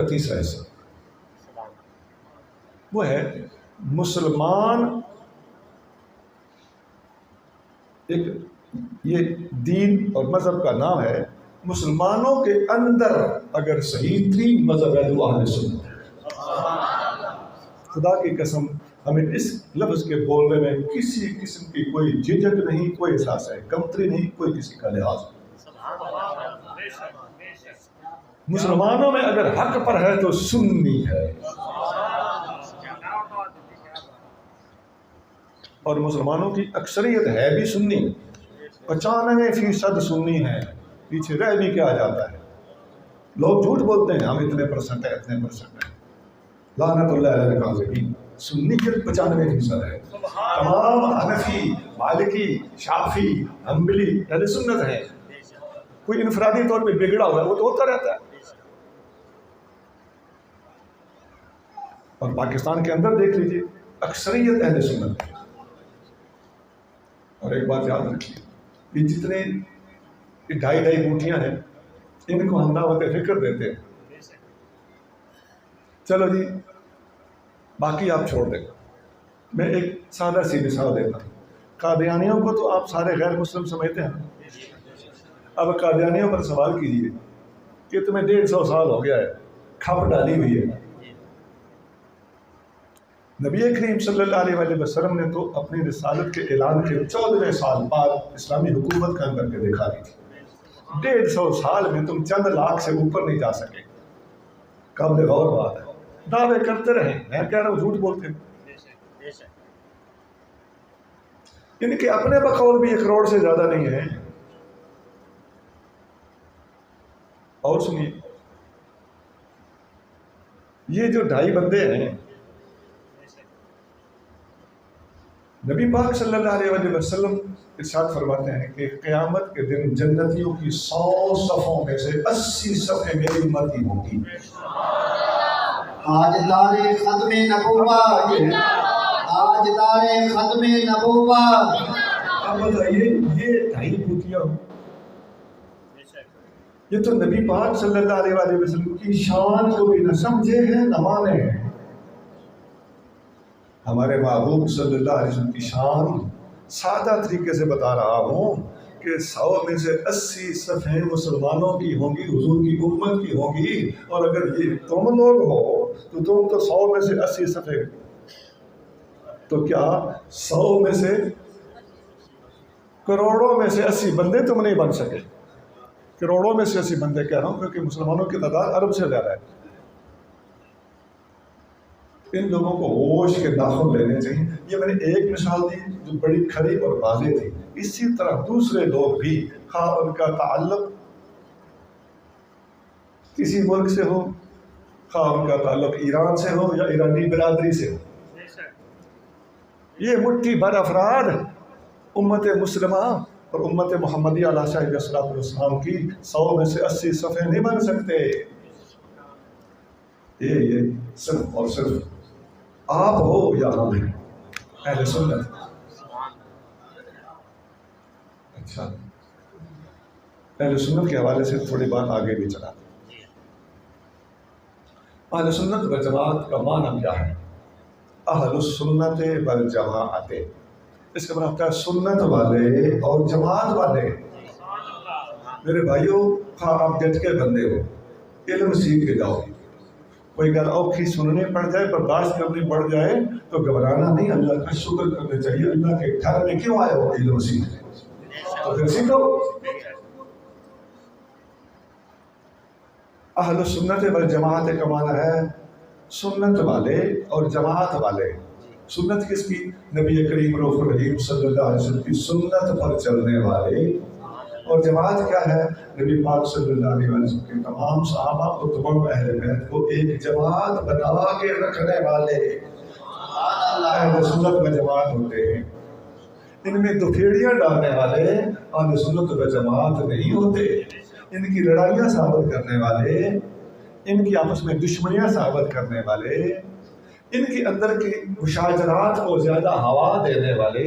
تیسرا حصہ وہ ہے مسلمان. ایک یہ دین اور مذہب کا نام ہے. مسلمانوں کے اندر اگر صحیح ترین مذہب ہے تو اہل سنت ہے. خدا کی قسم ہمیں اس لفظ کے بولنے میں کسی قسم کی کوئی جھجک نہیں، کوئی احساس ہے کمتری نہیں، کوئی کسی کا لحاظ نہیں. مسلمانوں میں اگر حق پر ہے تو سنی ہے، اور مسلمانوں کی اکثریت ہے بھی سنی. 95% سنی ہے. پیچھے رہ بھی کیا جاتا ہے. لوگ جھوٹ بولتے ہیں ہم اتنے پرسنٹ ہے اتنے پرسنٹ ہے. لعنت اللہ علیہ الکاذبین. سنیت 95% ہے. تمام حنفی، مالکی، شافعی، حنبلی اہل سنت ہے. کوئی انفرادی طور پہ بگڑا ہوا ہے وہ تو ہوتا رہتا ہے. اور پاکستان کے اندر دیکھ لیجیے اکثریت اہل سنت ہے. اور ایک بات یاد رکھیے، یہ جتنے 2.5 بوٹیاں ہیں ان کو ہم دعوت فکر دیتے ہیں. چلو جی باقی آپ چھوڑ دیں. میں ایک سادہ سی مثال دیتا ہوں. قادیانیوں کو تو آپ سارے غیر مسلم سمجھتے ہیں. اب قادیانیوں پر سوال کیجیے کہ تمہیں 150 سال ہو گیا ہے، کھپ ڈالی ہوئی ہے. نبی کریم صلی اللہ علیہ وسلم نے تو اپنی رسالت کے اعلان کے 14ویں سال بعد اسلامی حکومت قائم کر کے دکھا دی تھی. 150 سال میں تم چند لاکھ سے اوپر نہیں جا سکے. قابل غور بات ہے. دعوے کرتے رہے، میں کہہ رہا ہوں جھوٹ بولتے ہیں. ان کے اپنے بقول بھی 1 کروڑ سے زیادہ نہیں ہے. اور سنیے، یہ جو 2.5 بندے ہیں، نبی پاک صلی اللہ علیہ وسلم ارشاد فرماتے ہیں کہ قیامت کے دن جنتیوں کی 100 صفوں میں سے 80 صفیں میری امت کی ہوں گی. تاجدار ختم نبوت، تاجدار ختم نبوت. اب بتائیے یہ 2.5 بوٹیاں، یہ تو نبی پاک صلی اللہ علیہ وسلم کی شان کو بھی نہ سمجھے ہیں نہ مانے ہیں. ہمارے محبوب صلی اللہ علیہ وسلم کی شان سادہ طریقے سے بتا رہا ہوں کہ 100 میں سے 80 صفیں مسلمانوں کی ہوں گی، حضور کی امت کی ہوں گی. اور اگر یہ تم لوگ ہو تو تم تو 100 میں سے 80 صفیں، تو کیا 100 میں سے کروڑوں میں سے 80 بندے تم نہیں بن سکے. کروڑوں میں سے 80 بندے کہہ رہا ہوں کیونکہ مسلمانوں کی تعداد ارب سے زیادہ ہے. ان لوگوں کو ہوش کے ناخن لینے چاہیے. یہ میں نے ایک مثال دی جو بڑی کھری اور واضح تھی. اسی طرح دوسرے لوگ بھی، خواہ ان کا تعلق کسی ملک سے ہو، خواہ ان کا تعلق ایران سے ہو یا ایرانی برادری سے ہو، یہ مٹھی بھر افراد امت مسلمہ اور امت محمدی علیہ صاحب السلام کی 100 میں سے 80 صفحے نہیں بن سکتے. یہ صرف اور صرف آپ ہو یا ہم ہیں اہل سنت. اچھا، اہل سنت کے حوالے سے تھوڑی بات آگے بھی چلا. اہل سنت والجماعت کا معنی کیا ہے؟ اہل السنت والجماعت، اس کا مطلب ہے سنت والے اور جماعت والے. میرے بھائیوں، آپ ڈٹ کے بندے ہو، علم سیکھ کے جاؤ. کوئی گل اوکھی سننی پڑ جائے، برداشت کرنی پڑ جائے تو گھبرانا نہیں، اللہ کا شکر کرنا چاہیے. اللہ کے گھر میں کیوں آئے ہو؟ علم سیکھنے. تو پھر سیکھو. اہل سنت والجماعت کا معنی ہے سنت والے اور جماعت والے. سنت کس کی؟ نبی کریم رؤوف الرحیم صلی اللہ علیہ وسلم کی سنت پر چلنے والے. اور جماعت کیا ہے؟ نبی پاک صلی اللہ علیہ وسلم کے تمام صحابہ اور تمام اہل بیت کو ایک جماعت بنا کے رکھنے والے اہل سنت و جماعت ہوتے ہیں. ان میں دفیڑیاں ڈالنے والے اہل سنت و جماعت نہیں ہوتے. ان کی لڑائیاں ثابت کرنے والے، ان کی آپس میں دشمنیاں ثابت کرنے والے، ان کے اندر کی مشاجرات کو زیادہ ہوا دینے والے،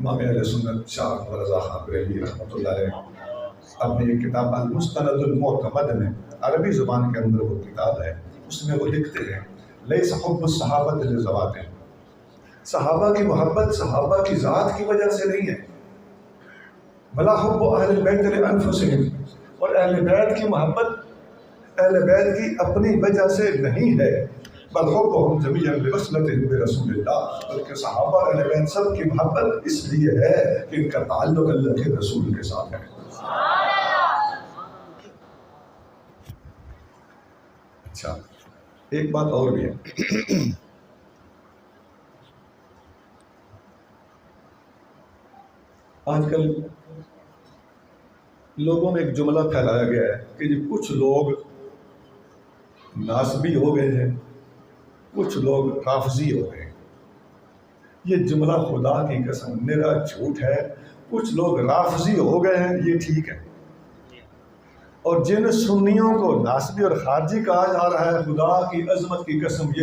امام اہل سنت شاہ اکبر رضا خان بریلوی رحمۃ اللہ علیہ اپنی ایک کتاب المستند المعتمد میں عربی زبان کے اندر وہ کتاب ہے، اس میں وہ لکھتے ہیں لیس حب الصحابۃ لذوات، صحابہ کی محبت صحابہ کی ذات کی وجہ سے نہیں ہے، بلا حب اہل البیت لانفسہم، اور اہل بیت کی محبت اہل بیت کی اپنی وجہ سے نہیں ہے، بل حبہم جمیعا لوصلتہم برسول اللہ، بلکہ صحابہ اہل بیت سب کی محبت اس لیے ہے کہ ان کا تعلق اللہ کے رسول کے ساتھ ہے۔ اچھا ایک بات اور بھی ہے، آج کل لوگوں میں ایک جملہ پھیلایا گیا ہے کہ جی کچھ لوگ ناسبی ہو گئے ہیں، کچھ لوگ رافضی ہو گئے ہیں۔ یہ جملہ خدا کی قسم نرا جھوٹ ہے۔ کچھ لوگ رافضی ہو گئے ہیں یہ ٹھیک ہے، اور جن سنیوں کو ناسبی اور خارجی کہا جا رہا ہے خدا کی عظمت کی قسم یہ